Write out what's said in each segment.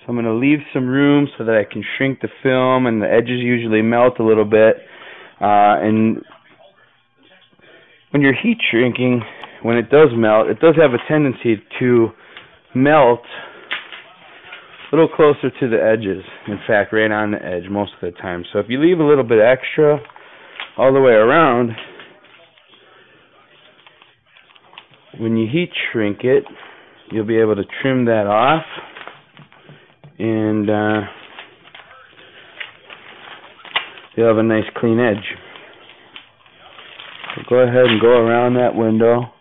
So I'm going to leave some room so that I can shrink the film, and the edges usually melt a little bit. And when you're heat shrinking, when it does melt, it does have a tendency to melt a little closer to the edges. In fact, right on the edge most of the time. So if you leave a little bit extra all the way around, when you heat shrink it, you'll be able to trim that off, and you'll have a nice clean edge. So go ahead and go around that window.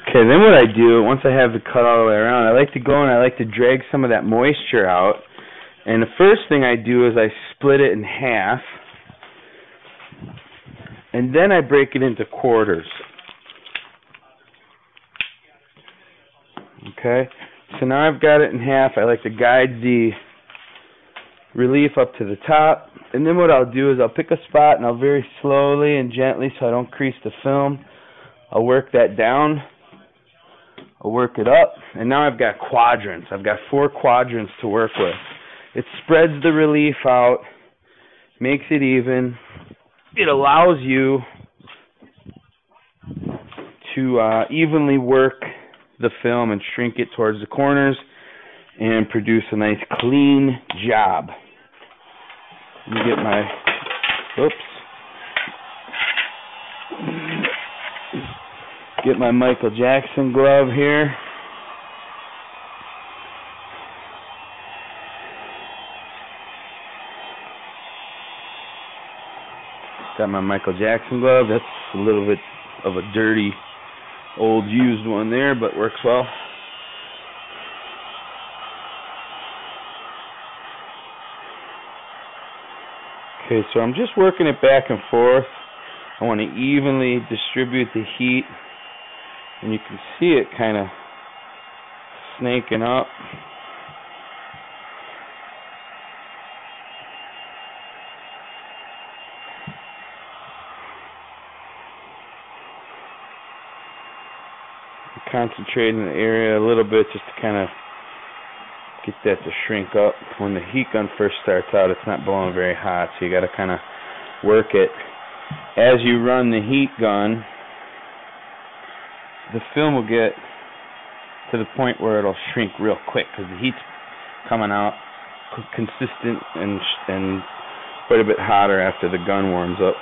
Okay, then what I do, once I have it cut all the way around, I like to go and I like to drag some of that moisture out. And the first thing I do is I split it in half, and then I break it into quarters. Okay, so now I've got it in half. I like to guide the relief up to the top, and then what I'll do is I'll pick a spot and I'll very slowly and gently, so I don't crease the film, I'll work that down, I'll work it up, and now I've got quadrants. I've got 4 quadrants to work with. It spreads the relief out, makes it even. It allows you to evenly work the film and shrink it towards the corners and produce a nice clean job. Let me get my, get my Michael Jackson glove here. Got my Michael Jackson glove. That's a little bit of a dirty, old, used one there, but works well. Okay, so I'm just working it back and forth. I want to evenly distribute the heat, and you can see it kind of snaking up. Concentrate in the area a little bit just to kind of get that to shrink up. When the heat gun first starts out, it's not blowing very hot, so you got to kind of work it. As you run the heat gun, the film will get to the point where it'll shrink real quick because the heat's coming out consistent and quite a bit hotter after the gun warms up.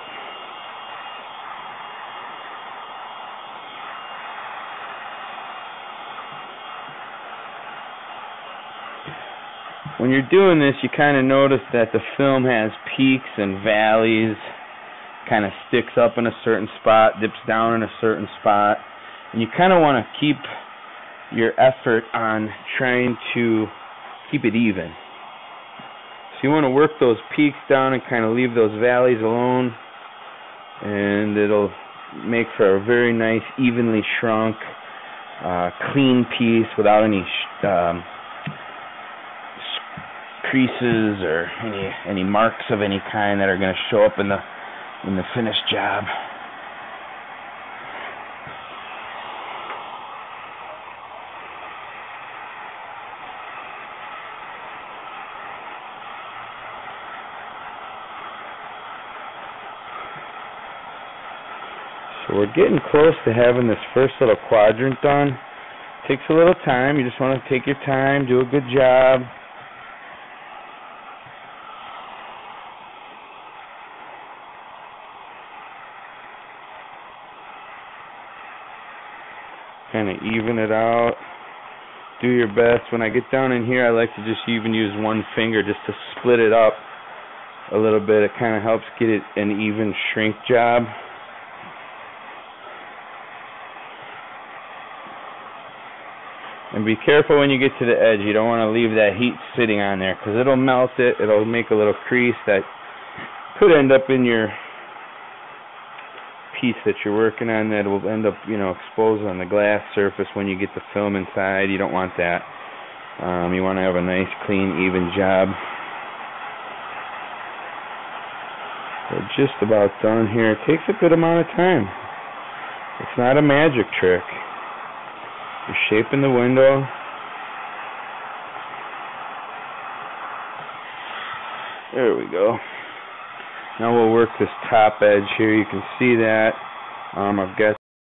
When you're doing this, you kind of notice that the film has peaks and valleys, kind of sticks up in a certain spot, dips down in a certain spot, and you kind of want to keep your effort on trying to keep it even. So you want to work those peaks down and kind of leave those valleys alone, and it'll make for a very nice, evenly shrunk, clean piece without any creases or any marks of any kind that are going to show up in the finished job. So we're getting close to having this first little quadrant done. Takes a little time. You just want to take your time, do a good job. Kind of even it out. Do your best. When I get down in here, I like to just even use one finger just to split it up a little bit. It kind of helps get it an even shrink job. And be careful when you get to the edge. You don't want to leave that heat sitting on there because it'll melt it. It'll make a little crease that could end up in your piece that you're working on that will end up, exposed on the glass surface when you get the film inside. You don't want that. You want to have a nice, clean, even job. We're just about done here. It takes a good amount of time. It's not a magic trick. You're shaping the window. There we go. Now we'll work this top edge here. You can see that. I've got